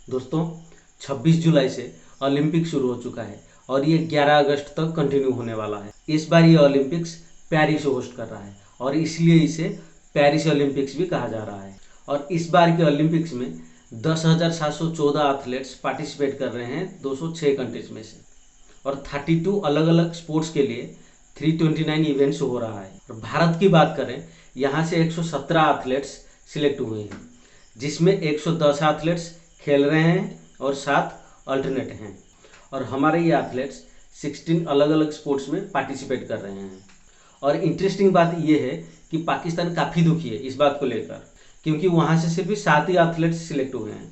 दोस्तों 26 जुलाई से ओलंपिक शुरू हो चुका है और ये 11 अगस्त तक कंटिन्यू होने वाला है। इस बार ये ओलंपिक्स पेरिस होस्ट कर रहा है और इसलिए इसे पेरिस ओलंपिक्स भी कहा जा रहा है। और इस बार के ओलंपिक्स में 10,714 एथलीट्स पार्टिसिपेट कर रहे हैं 206 कंट्रीज में से, और 32 अलग अलग स्पोर्ट्स के लिए 329 इवेंट्स हो रहा है। और भारत की बात करें, यहाँ से 117 एथलीट्स सिलेक्ट हुए हैं, जिसमें 110 एथलीट्स खेल रहे हैं और 7 अल्टरनेट हैं। और हमारे ये एथलीट्स 16 अलग अलग स्पोर्ट्स में पार्टिसिपेट कर रहे हैं। और इंटरेस्टिंग बात ये है कि पाकिस्तान काफ़ी दुखी है इस बात को लेकर, क्योंकि वहाँ से सिर्फ 7 ही एथलीट्स सिलेक्ट हुए हैं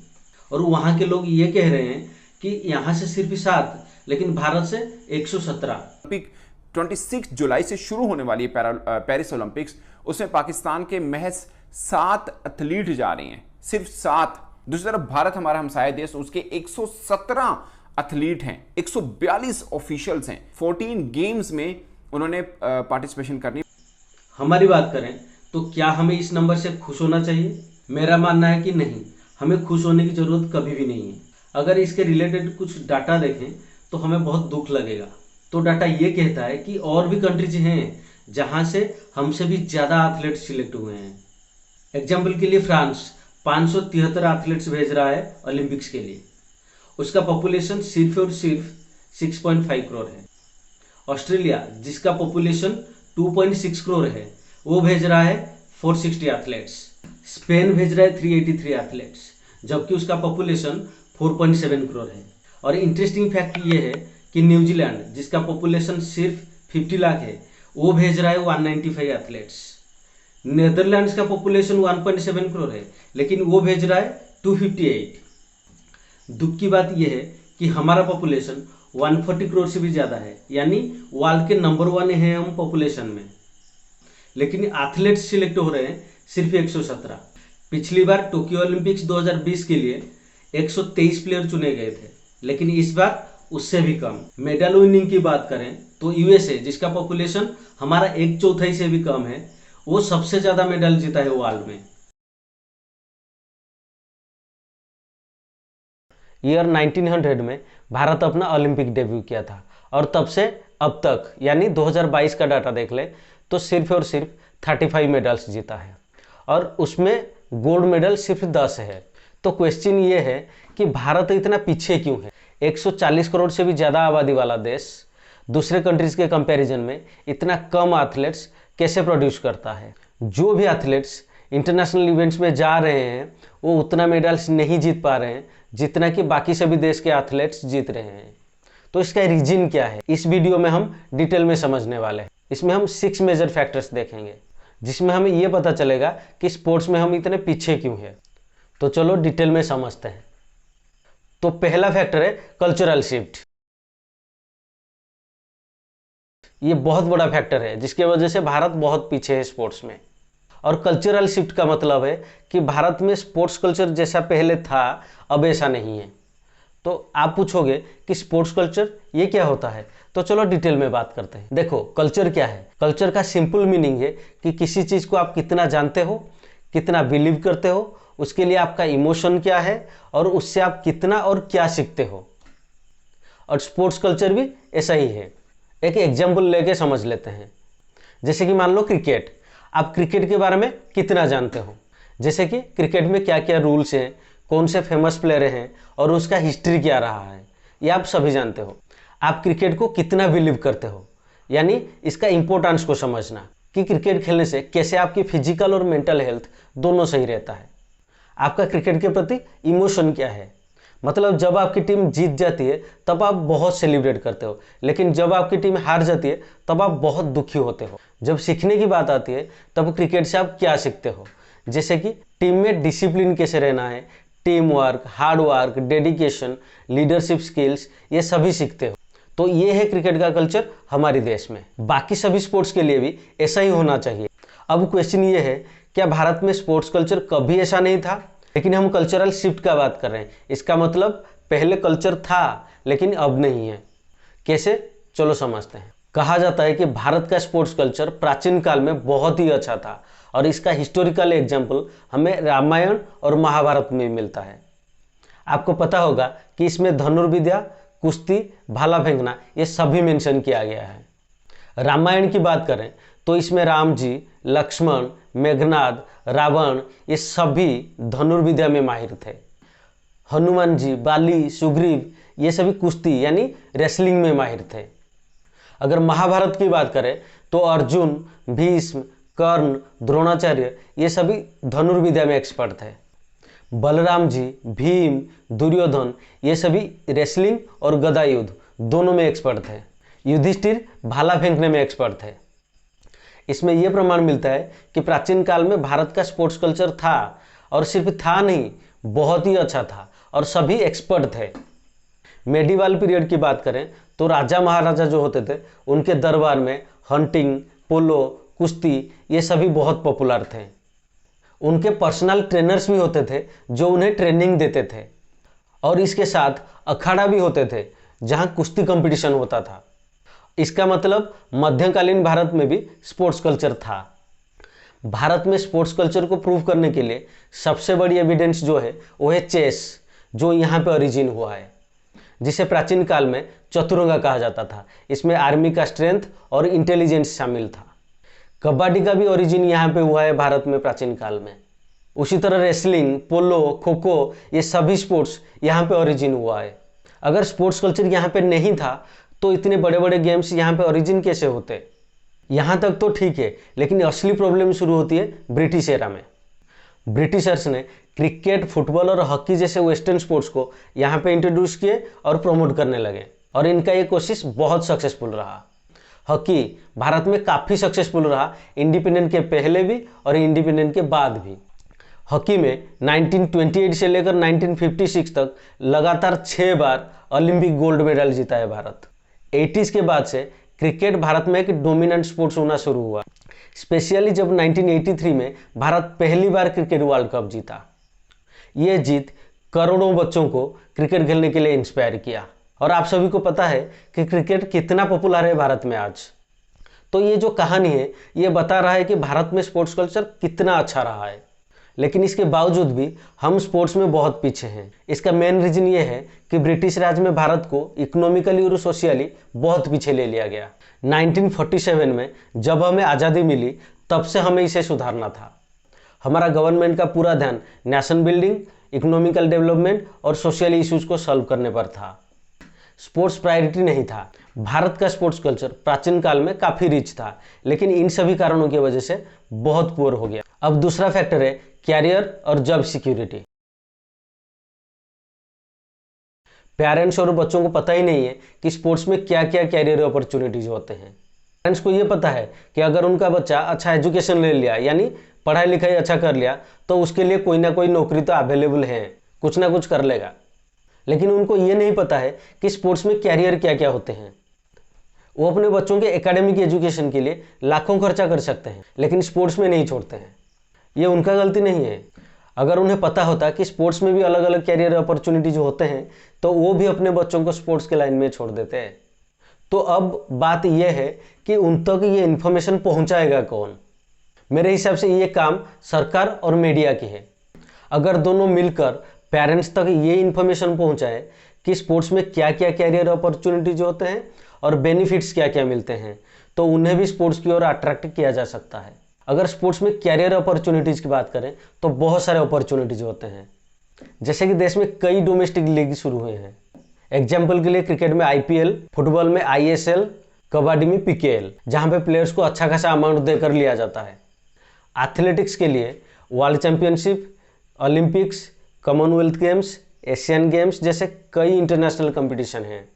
और वहाँ के लोग ये कह रहे हैं कि यहाँ से सिर्फ 7 लेकिन भारत से 117। ओलंपिक 26 जुलाई से शुरू होने वाली पेरिस ओलंपिक्स, उसमें पाकिस्तान के महज 7 एथलीट जा रहे हैं, सिर्फ 7। दूसरी तरफ भारत, हमारा हमसाया देश, उसके 117 एथलीट हैं, 142 ऑफिशियल्स हैं, 14 गेम्स में उन्होंने पार्टिसिपेशन करनी। हमारी बात करें तो क्या हमें इस नंबर से खुश होना चाहिए? मेरा मानना है कि नहीं, हमें खुश होने की जरूरत कभी भी नहीं है। अगर इसके रिलेटेड कुछ डाटा देखें तो हमें बहुत दुख लगेगा। तो डाटा ये कहता है कि और भी कंट्रीज हैं जहां से हमसे भी ज़्यादा एथलीट्स सिलेक्ट हुए हैं। एग्जाम्पल के लिए फ्रांस 573 एथलीट्स भेज रहा है ओलंपिक्स के लिए, उसका पॉपुलेशन सिर्फ और सिर्फ 6.5 करोड़ है। ऑस्ट्रेलिया, जिसका पॉपुलेशन 2.6 करोड़ है, वो भेज रहा है 460 एथलीट्स। स्पेन भेज रहा है 383 एथलीट्स, जबकि उसका पॉपुलेशन 4.7 करोड़ है। और इंटरेस्टिंग फैक्ट ये है कि न्यूजीलैंड, जिसका पॉपुलेशन सिर्फ 50 लाख है, वो भेज रहा है 195 एथलीट्स। नीदरलैंड्स का पॉपुलेशन 1.7 करोड़ है, लेकिन वो भेज रहा है 258। दुख की बात यह है कि हमारा पॉपुलेशन 140 करोड़ से भी ज़्यादा है, यानी वर्ल्ड के नंबर 1 हैं हम पॉपुलेशन में, लेकिन एथलीट्स सिलेक्ट हो रहे हैं सिर्फ 117। पिछली बार टोक्यो ओलंपिक्स 2020 के लिए 123 प्लेयर चुने गए थे, लेकिन इस बार उससे भी कम। मेडल विनिंग की बात करें तो यूएसए, जिसका पॉपुलेशन हमारा 1/4 से भी कम है, वो सबसे ज़्यादा मेडल जीता है वर्ल्ड में। ईयर 1900 में भारत अपना ओलंपिक डेब्यू किया था और तब से अब तक, यानी 2022 का डाटा देख ले तो सिर्फ और सिर्फ 35 मेडल्स जीता है, और उसमें गोल्ड मेडल सिर्फ 10 है। तो क्वेश्चन ये है कि भारत इतना पीछे क्यों है? 140 करोड़ से भी ज़्यादा आबादी वाला देश दूसरे कंट्रीज़ के कंपैरिजन में इतना कम एथलीट्स कैसे प्रोड्यूस करता है? जो भी एथलीट्स इंटरनेशनल इवेंट्स में जा रहे हैं वो उतना मेडल्स नहीं जीत पा रहे हैं जितना कि बाकी सभी देश के एथलीट्स जीत रहे हैं। तो इसका रीजन क्या है, इस वीडियो में हम डिटेल में समझने वाले हैं। इसमें हम 6 मेजर फैक्टर्स देखेंगे, जिसमें हमें ये पता चलेगा कि स्पोर्ट्स में हम इतने पीछे क्यों हैं। तो चलो डिटेल में समझते हैं। तो पहला फैक्टर है कल्चरल शिफ्ट। ये बहुत बड़ा फैक्टर है जिसकी वजह से भारत बहुत पीछे है स्पोर्ट्स में। और कल्चरल शिफ्ट का मतलब है कि भारत में स्पोर्ट्स कल्चर जैसा पहले था अब ऐसा नहीं है। तो आप पूछोगे कि स्पोर्ट्स कल्चर ये क्या होता है, तो चलो डिटेल में बात करते हैं। देखो, कल्चर क्या है? कल्चर का सिंपल मीनिंग है कि किसी चीज़ को आप कितना जानते हो, कितना बिलीव करते हो, उसके लिए आपका इमोशन क्या है और उससे आप कितना और क्या सीखते हो। और स्पोर्ट्स कल्चर भी ऐसा ही है। एक एग्जाम्पल लेके समझ लेते हैं। जैसे कि मान लो क्रिकेट, आप क्रिकेट के बारे में कितना जानते हो? जैसे कि क्रिकेट में क्या क्या रूल्स हैं, कौन से फेमस प्लेयर हैं और उसका हिस्ट्री क्या रहा है, ये आप सभी जानते हो। आप क्रिकेट को कितना बिलीव करते हो, यानी इसका इंपॉर्टेंस को समझना कि क्रिकेट खेलने से कैसे आपकी फिजिकल और मेंटल हेल्थ दोनों सही रहता है। आपका क्रिकेट के प्रति इमोशन क्या है, मतलब जब आपकी टीम जीत जाती है तब आप बहुत सेलिब्रेट करते हो, लेकिन जब आपकी टीम हार जाती है तब आप बहुत दुखी होते हो। जब सीखने की बात आती है तब क्रिकेट से आप क्या सीखते हो, जैसे कि टीम में डिसिप्लिन कैसे रहना है, team work, hard work, dedication, leadership skills, ये सभी सीखते हो। तो ये है क्रिकेट का कल्चर हमारे देश में। बाकी सभी स्पोर्ट्स के लिए भी ऐसा ही होना चाहिए। अब क्वेश्चन ये है, क्या भारत में स्पोर्ट्स कल्चर कभी ऐसा नहीं था? लेकिन हम कल्चरल शिफ्ट का बात कर रहे हैं, इसका मतलब पहले कल्चर था लेकिन अब नहीं है। कैसे, चलो समझते हैं। कहा जाता है कि भारत का स्पोर्ट्स कल्चर प्राचीन काल में बहुत ही अच्छा था और इसका हिस्टोरिकल एग्जाम्पल हमें रामायण और महाभारत में मिलता है। आपको पता होगा कि इसमें धनुर्विद्या, कुश्ती, भाला फेंकना ये सभी मेंशन किया गया है। रामायण की बात करें तो इसमें राम जी, लक्ष्मण, मेघनाद, रावण ये सभी धनुर्विद्या में माहिर थे। हनुमान जी, बाली, सुग्रीव ये सभी कुश्ती यानी रेसलिंग में माहिर थे। अगर महाभारत की बात करें तो अर्जुन, भीष्म, कर्ण, द्रोणाचार्य ये सभी धनुर्विद्या में एक्सपर्ट थे। बलराम जी, भीम, दुर्योधन ये सभी रेसलिंग और गदा युद्ध दोनों में एक्सपर्ट थे। युधिष्ठिर भाला फेंकने में एक्सपर्ट थे। इसमें यह प्रमाण मिलता है कि प्राचीन काल में भारत का स्पोर्ट्स कल्चर था, और सिर्फ था नहीं, बहुत ही अच्छा था और सभी एक्सपर्ट थे। मेडिवल पीरियड की बात करें तो राजा महाराजा जो होते थे उनके दरबार में हंटिंग, पोलो, कुश्ती ये सभी बहुत पॉपुलर थे। उनके पर्सनल ट्रेनर्स भी होते थे जो उन्हें ट्रेनिंग देते थे, और इसके साथ अखाड़ा भी होते थे जहां कुश्ती कंपटीशन होता था। इसका मतलब मध्यकालीन भारत में भी स्पोर्ट्स कल्चर था। भारत में स्पोर्ट्स कल्चर को प्रूव करने के लिए सबसे बड़ी एविडेंस जो है वो है चेस, जो यहाँ पे ओरिजिन हुआ है, जिसे प्राचीन काल में चतुरंगा कहा जाता था। इसमें आर्मी का स्ट्रेंथ और इंटेलिजेंस शामिल था। कबड्डी का भी ओरिजिन यहाँ पे हुआ है भारत में प्राचीन काल में। उसी तरह रेसलिंग, पोलो, खो खो ये सभी स्पोर्ट्स यहाँ पे ओरिजिन हुआ है। अगर स्पोर्ट्स कल्चर यहाँ पे नहीं था तो इतने बड़े बड़े गेम्स यहाँ पे ओरिजिन कैसे होते? यहाँ तक तो ठीक है, लेकिन असली प्रॉब्लम शुरू होती है ब्रिटिश एरा में। ब्रिटिशर्स ने क्रिकेट, फुटबॉल और हॉकी जैसे वेस्टर्न स्पोर्ट्स को यहाँ पे इंट्रोड्यूस किए और प्रमोट करने लगे, और इनका ये कोशिश बहुत सक्सेसफुल रहा। हॉकी भारत में काफ़ी सक्सेसफुल रहा, इंडिपेंडेंट के पहले भी और इंडिपेंडेंट के बाद भी। हॉकी में 1928 से लेकर 1956 तक लगातार 6 बार ओलंपिक गोल्ड मेडल जीता है भारत। 80s के बाद से क्रिकेट भारत में एक डोमिनेंट स्पोर्ट्स होना शुरू हुआ, स्पेशली जब 1983 में भारत पहली बार क्रिकेट वर्ल्ड कप जीता। ये जीत करोड़ों बच्चों को क्रिकेट खेलने के लिए इंस्पायर किया, और आप सभी को पता है कि क्रिकेट कितना पॉपुलर है भारत में आज। तो ये जो कहानी है ये बता रहा है कि भारत में स्पोर्ट्स कल्चर कितना अच्छा रहा है, लेकिन इसके बावजूद भी हम स्पोर्ट्स में बहुत पीछे हैं। इसका मेन रीजन ये है कि ब्रिटिश राज में भारत को इकोनॉमिकली और सोशली बहुत पीछे ले लिया गया। 1947 में जब हमें आज़ादी मिली तब से हमें इसे सुधारना था। हमारा गवर्नमेंट का पूरा ध्यान नेशन बिल्डिंग, इकोनॉमिकल डेवलपमेंट और सोशल इश्यूज को सॉल्व करने पर था। स्पोर्ट्स प्रायोरिटी नहीं था। भारत का स्पोर्ट्स कल्चर प्राचीन काल में काफ़ी रिच था, लेकिन इन सभी कारणों की वजह से बहुत पुअर हो गया। अब दूसरा फैक्टर है कैरियर और जॉब सिक्योरिटी। पेरेंट्स और बच्चों को पता ही नहीं है कि स्पोर्ट्स में क्या क्या कैरियर अपॉर्चुनिटीज होते हैं। पेरेंट्स को ये पता है कि अगर उनका बच्चा अच्छा एजुकेशन ले लिया, यानी पढ़ाई लिखाई अच्छा कर लिया, तो उसके लिए कोई ना कोई नौकरी तो अवेलेबल है, कुछ ना कुछ कर लेगा। लेकिन उनको ये नहीं पता है कि स्पोर्ट्स में कैरियर क्या क्या होते हैं। वो अपने बच्चों के एकेडमिक एजुकेशन के लिए लाखों खर्चा कर सकते हैं, लेकिन स्पोर्ट्स में नहीं छोड़ते हैं। ये उनका गलती नहीं है। अगर उन्हें पता होता कि स्पोर्ट्स में भी अलग अलग कैरियर अपॉर्चुनिटीज होते हैं तो वो भी अपने बच्चों को स्पोर्ट्स के लाइन में छोड़ देते हैं। तो अब बात यह है कि उन तक ये इन्फॉर्मेशन पहुंचाएगा कौन? मेरे हिसाब से ये काम सरकार और मीडिया की है। अगर दोनों मिलकर पेरेंट्स तक ये इन्फॉर्मेशन पहुंचाए कि स्पोर्ट्स में क्या क्या कैरियर अपॉर्चुनिटीज होते हैं और बेनिफिट्स क्या क्या मिलते हैं, तो उन्हें भी स्पोर्ट्स की ओर अट्रैक्ट किया जा सकता है। अगर स्पोर्ट्स में कैरियर अपॉर्चुनिटीज़ की बात करें तो बहुत सारे अपॉर्चुनिटीज़ होते हैं। जैसे कि देश में कई डोमेस्टिक लीग शुरू हुए हैं। एग्जाम्पल के लिए क्रिकेट में IPL, फुटबॉल में ISL, कबड्डी में PKL, जहाँ पे प्लेयर्स को अच्छा खासा अमाउंट देकर लिया जाता है। एथलेटिक्स के लिए world championship, Olympics, Commonwealth games, Asian games जैसे कई इंटरनेशनल कंपटीशन हैं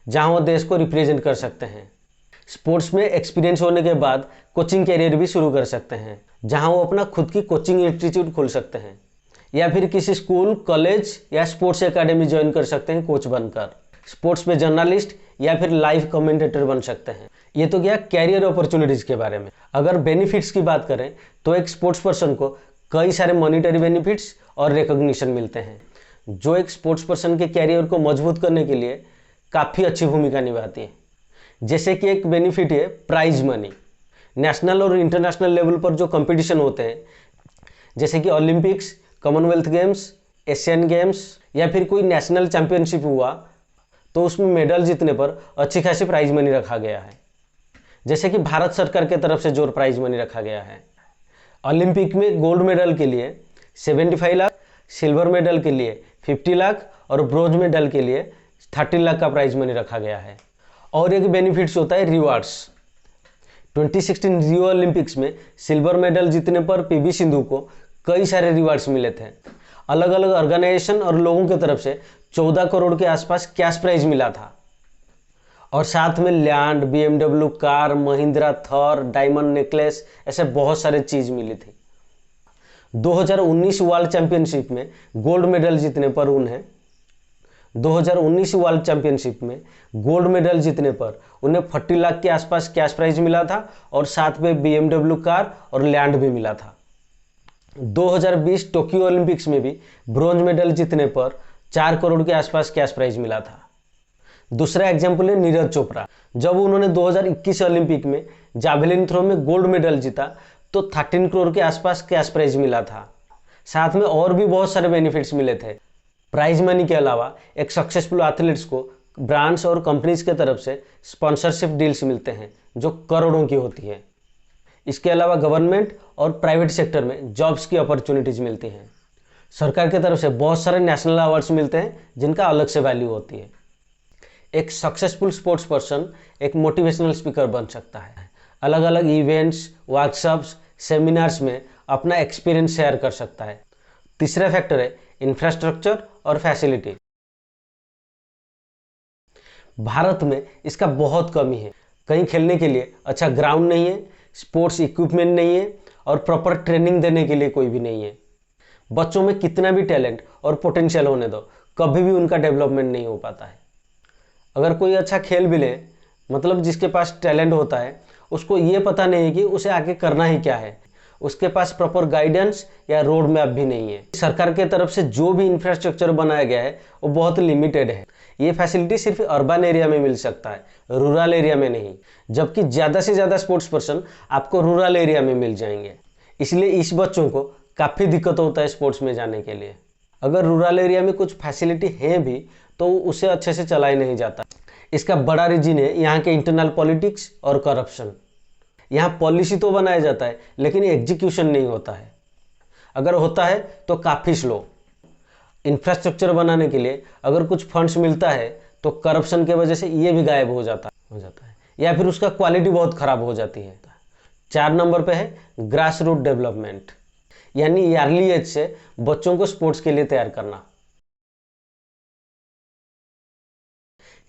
जहाँ वो देश को रिप्रेजेंट कर सकते हैं। स्पोर्ट्स में एक्सपीरियंस होने के बाद कोचिंग कैरियर भी शुरू कर सकते हैं, जहां वो अपना खुद की कोचिंग इंस्टीट्यूट खोल सकते हैं, या फिर किसी स्कूल, कॉलेज या स्पोर्ट्स एकेडमी ज्वाइन कर सकते हैं कोच बनकर। स्पोर्ट्स में जर्नलिस्ट या फिर लाइव कमेंटेटर बन सकते हैं। ये तो क्या कैरियर अपॉर्चुनिटीज़ के बारे में। अगर बेनिफिट्स की बात करें तो एक स्पोर्ट्स पर्सन को कई सारे मॉनिटरी बेनिफिट्स और रिकॉग्निशन मिलते हैं, जो एक स्पोर्ट्स पर्सन के कैरियर को मजबूत करने के लिए काफ़ी अच्छी भूमिका निभाती है। जैसे कि एक बेनिफिट है प्राइज मनी। नेशनल और इंटरनेशनल लेवल पर जो कंपटीशन होते हैं, जैसे कि Olympics, Commonwealth games, Asian games या फिर कोई नेशनल चैंपियनशिप हुआ तो उसमें मेडल जीतने पर अच्छी खासी प्राइज मनी रखा गया है। जैसे कि भारत सरकार की तरफ से जो प्राइज मनी रखा गया है, ओलंपिक में गोल्ड मेडल के लिए 75 लाख, सिल्वर मेडल के लिए 50 लाख और ब्रोंज मेडल के लिए 30 लाख का प्राइज मनी रखा गया है। और एक बेनिफिट्स होता है रिवार्ड्स। 2016 रियो ओलंपिक्स में सिल्वर मेडल जीतने पर पीवी सिंधु को कई सारे रिवार्ड्स मिले थे। अलग अलग ऑर्गेनाइजेशन और लोगों की तरफ से 14 करोड़ के आसपास कैश प्राइज मिला था और साथ में लैंड, BMW कार, महिंद्रा थर, डायमंड नेकलेस, ऐसे बहुत सारे चीज मिली थी। 2019 वर्ल्ड चैंपियनशिप में गोल्ड मेडल जीतने पर उन्हें 2019 वर्ल्ड चैंपियनशिप में गोल्ड मेडल जीतने पर उन्हें 40 लाख के आसपास कैश प्राइज मिला था और साथ में BMW कार और लैंड भी मिला था। 2020 टोक्यो ओलंपिक्स में भी ब्रोंज मेडल जीतने पर 4 करोड़ के आसपास कैश प्राइज मिला था। दूसरा एग्जाम्पल है नीरज चोपड़ा। जब उन्होंने 2021 ओलंपिक में जावेलिन थ्रो में गोल्ड मेडल जीता तो 13 करोड़ के आसपास कैश प्राइज मिला था। साथ में और भी बहुत सारे बेनिफिट्स मिले थे। प्राइज मनी के अलावा एक सक्सेसफुल एथलीट्स को ब्रांड्स और कंपनीज के तरफ से स्पॉन्सरशिप डील्स मिलते हैं जो करोड़ों की होती है। इसके अलावा गवर्नमेंट और प्राइवेट सेक्टर में जॉब्स की अपॉर्चुनिटीज मिलती हैं। सरकार की तरफ से बहुत सारे नेशनल अवार्ड्स मिलते हैं जिनका अलग से वैल्यू होती है। एक सक्सेसफुल स्पोर्ट्स पर्सन एक मोटिवेशनल स्पीकर बन सकता है। अलग अलग इवेंट्स, वर्कशॉप्स, सेमिनार्स में अपना एक्सपीरियंस शेयर कर सकता है। तीसरा फैक्टर है इंफ्रास्ट्रक्चर और फैसिलिटी। भारत में इसका बहुत कमी है। कहीं खेलने के लिए अच्छा ग्राउंड नहीं है, स्पोर्ट्स इक्विपमेंट नहीं है और प्रॉपर ट्रेनिंग देने के लिए कोई भी नहीं है। बच्चों में कितना भी टैलेंट और पोटेंशियल होने दो, कभी भी उनका डेवलपमेंट नहीं हो पाता है। अगर कोई अच्छा खेल भी ले, मतलब जिसके पास टैलेंट होता है, उसको ये पता नहीं है कि उसे आगे करना ही क्या है। उसके पास प्रॉपर गाइडेंस या रोड मैप भी नहीं है। सरकार की तरफ से जो भी इंफ्रास्ट्रक्चर बनाया गया है वो बहुत लिमिटेड है। ये फैसिलिटी सिर्फ अर्बन एरिया में मिल सकता है, रूरल एरिया में नहीं। जबकि ज़्यादा से ज़्यादा स्पोर्ट्स पर्सन आपको रूरल एरिया में मिल जाएंगे। इसलिए इस बच्चों को काफ़ी दिक्कत होता है स्पोर्ट्स में जाने के लिए। अगर रूरल एरिया में कुछ फैसिलिटी है भी तो उसे अच्छे से चलाई नहीं जाता। इसका बड़ा रीजन है यहाँ के इंटरनल पॉलिटिक्स और करप्शन। यहाँ पॉलिसी तो बनाया जाता है लेकिन एग्जीक्यूशन नहीं होता है। अगर होता है तो काफ़ी स्लो। इंफ्रास्ट्रक्चर बनाने के लिए अगर कुछ फंड्स मिलता है तो करप्शन के वजह से ये भी गायब हो जाता है या फिर उसका क्वालिटी बहुत ख़राब हो जाती है। 4 नंबर पे है ग्रास रूट डेवलपमेंट, यानी अर्ली एज से बच्चों को स्पोर्ट्स के लिए तैयार करना।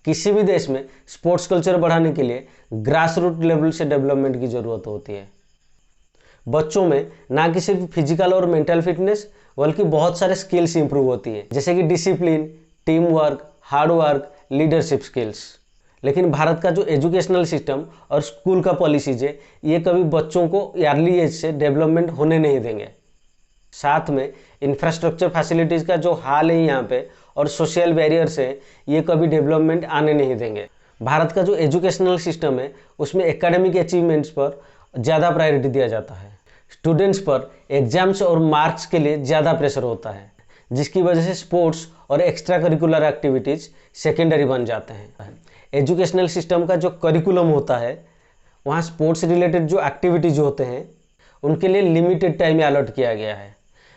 किसी भी देश में स्पोर्ट्स कल्चर बढ़ाने के लिए ग्रास रूट लेवल से डेवलपमेंट की ज़रूरत होती है। बच्चों में ना कि सिर्फ फिजिकल और मेंटल फिटनेस बल्कि बहुत सारे स्किल्स इंप्रूव होती है, जैसे कि discipline, team work, hard work, leadership skills. लेकिन भारत का जो एजुकेशनल सिस्टम और स्कूल का पॉलिसीज है ये कभी बच्चों को अर्ली एज से डेवलपमेंट होने नहीं देंगे। साथ में इंफ्रास्ट्रक्चर फैसिलिटीज़ का जो हाल है यहाँ पे और सोशल बैरियर्स है ये कभी डेवलपमेंट आने नहीं देंगे। भारत का जो एजुकेशनल सिस्टम है उसमें एकेडमिक अचीवमेंट्स पर ज़्यादा प्रायोरिटी दिया जाता है। स्टूडेंट्स पर एग्जाम्स और मार्क्स के लिए ज़्यादा प्रेशर होता है, जिसकी वजह से स्पोर्ट्स और एक्स्ट्रा करिकुलर एक्टिविटीज़ सेकेंडरी बन जाते हैं। एजुकेशनल सिस्टम का जो करिकुलम होता है वहाँ स्पोर्ट्स रिलेटेड जो एक्टिविटीज़ होते हैं उनके लिए लिमिटेड टाइम अलॉट किया गया है,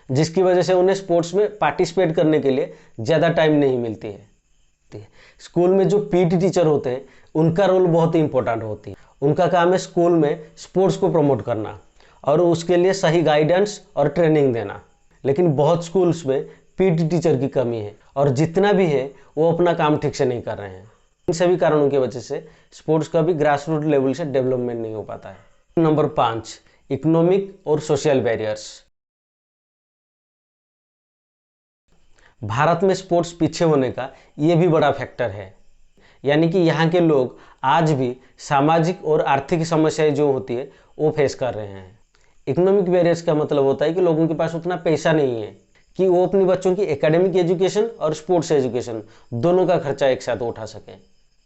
जिसकी वजह से उन्हें स्पोर्ट्स में पार्टिसिपेट करने के लिए ज़्यादा टाइम नहीं मिलती है। स्कूल में जो पीटी टीचर होते हैं उनका रोल बहुत ही इंपॉर्टेंट होती है। उनका काम है स्कूल में स्पोर्ट्स को प्रमोट करना और उसके लिए सही गाइडेंस और ट्रेनिंग देना। लेकिन बहुत स्कूल्स में पीटी टीचर की कमी है और जितना भी है वो अपना काम ठीक से नहीं कर रहे हैं। इन सभी कारणों की वजह से स्पोर्ट्स का भी ग्रास रूट लेवल से डेवलपमेंट नहीं हो पाता है। नंबर 5, इकोनॉमिक और सोशल बैरियर्स। भारत में स्पोर्ट्स पीछे होने का ये भी बड़ा फैक्टर है, यानी कि यहाँ के लोग आज भी सामाजिक और आर्थिक समस्याएं जो होती है वो फेस कर रहे हैं। इकोनॉमिक बैरियर्स का मतलब होता है कि लोगों के पास उतना पैसा नहीं है कि वो अपने बच्चों की एकेडमिक एजुकेशन और स्पोर्ट्स एजुकेशन दोनों का खर्चा एक साथ उठा सकें।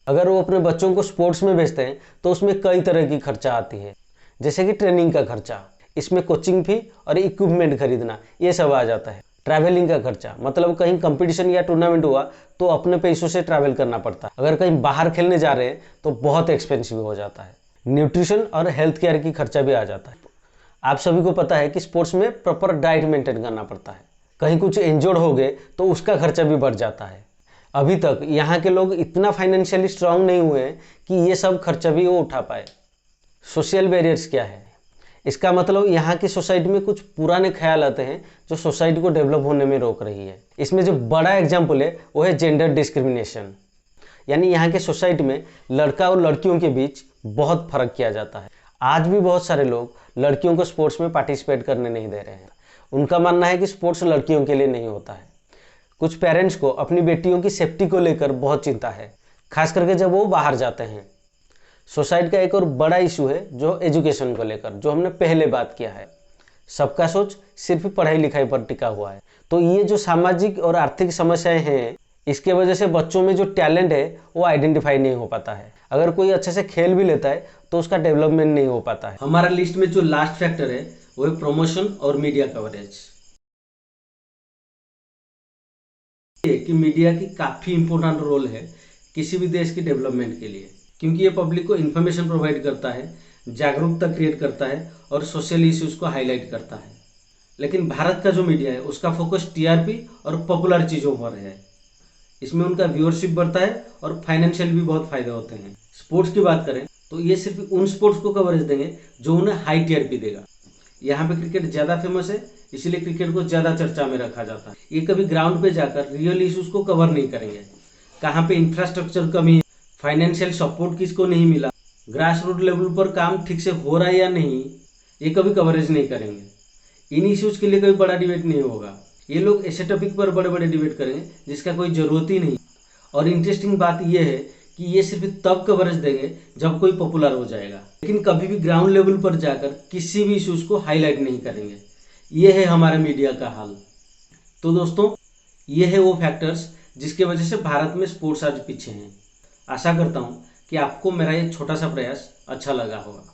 अगर वो अपने बच्चों को स्पोर्ट्स में भेजते हैं तो उसमें कई तरह की खर्चा आती है, जैसे कि ट्रेनिंग का खर्चा, इसमें कोचिंग फी और इक्विपमेंट खरीदना, ये सब आ जाता है। ट्रैवलिंग का खर्चा, मतलब कहीं कंपटीशन या टूर्नामेंट हुआ तो अपने पैसों से ट्रैवल करना पड़ता है। अगर कहीं बाहर खेलने जा रहे हैं तो बहुत एक्सपेंसिव हो जाता है। न्यूट्रिशन और हेल्थ केयर की खर्चा भी आ जाता है। आप सभी को पता है कि स्पोर्ट्स में प्रॉपर डाइट मेंटेन करना पड़ता है। कहीं कुछ इंजर्ड हो गए तो उसका खर्चा भी बढ़ जाता है। अभी तक यहाँ के लोग इतना फाइनेंशियली स्ट्रांग नहीं हुए कि ये सब खर्चा भी वो उठा पाए। सोशल बैरियर्स क्या है? इसका मतलब यहाँ की सोसाइटी में कुछ पुराने ख्याल आते हैं जो सोसाइटी को डेवलप होने में रोक रही है। इसमें जो बड़ा एग्जाम्पल है वो है जेंडर डिस्क्रिमिनेशन। यानी यहाँ के सोसाइटी में लड़का और लड़कियों के बीच बहुत फर्क किया जाता है। आज भी बहुत सारे लोग लड़कियों को स्पोर्ट्स में पार्टिसिपेट करने नहीं दे रहे हैं। उनका मानना है कि स्पोर्ट्स लड़कियों के लिए नहीं होता है। कुछ पेरेंट्स को अपनी बेटियों की सेफ्टी को लेकर बहुत चिंता है, खास करके जब वो बाहर जाते हैं। सोसाइटी का एक और बड़ा इशू है जो एजुकेशन को लेकर, जो हमने पहले बात किया है। सबका सोच सिर्फ पढ़ाई लिखाई पर टिका हुआ है। तो ये जो सामाजिक और आर्थिक समस्याएं हैं, इसके वजह से बच्चों में जो टैलेंट है वो आइडेंटिफाई नहीं हो पाता है। अगर कोई अच्छे से खेल भी लेता है तो उसका डेवलपमेंट नहीं हो पाता है। हमारा लिस्ट में जो लास्ट फैक्टर है वो है प्रमोशन और मीडिया कवरेज। कि मीडिया की काफ़ी इंपॉर्टेंट रोल है किसी भी देश की डेवलपमेंट के लिए, क्योंकि ये पब्लिक को इन्फॉर्मेशन प्रोवाइड करता है, जागरूकता क्रिएट करता है और सोशल इश्यूज को हाईलाइट करता है। लेकिन भारत का जो मीडिया है उसका फोकस टीआरपी और पॉपुलर चीज़ों पर है। इसमें उनका व्यूअरशिप बढ़ता है और फाइनेंशियल भी बहुत फायदे होते हैं। स्पोर्ट्स की बात करें तो ये सिर्फ उन स्पोर्ट्स को कवरेज देंगे जो उन्हें हाई टीआरपी देगा। यहाँ पे क्रिकेट ज़्यादा फेमस है, इसीलिए क्रिकेट को ज़्यादा चर्चा में रखा जाता है। ये कभी ग्राउंड पे जाकर रियल इश्यूज को कवर नहीं करेंगे। कहाँ पे इंफ्रास्ट्रक्चर कमी है, फाइनेंशियल सपोर्ट किसको नहीं मिला, ग्रास रूट लेवल पर काम ठीक से हो रहा है या नहीं, ये कभी कवरेज नहीं करेंगे। इन इश्यूज के लिए कोई बड़ा डिबेट नहीं होगा। ये लोग ऐसे टॉपिक पर बड़े बड़े डिबेट करेंगे जिसका कोई ज़रूरत ही नहीं। और इंटरेस्टिंग बात यह है कि ये सिर्फ तब कवरेज देंगे जब कोई पॉपुलर हो जाएगा, लेकिन कभी भी ग्राउंड लेवल पर जाकर किसी भी इश्यूज को हाईलाइट नहीं करेंगे। ये है हमारा मीडिया का हाल। तो दोस्तों, ये है वो फैक्टर्स जिसके वजह से भारत में स्पोर्ट्स आज पीछे हैं। आशा करता हूँ कि आपको मेरा ये छोटा सा प्रयास अच्छा लगा होगा।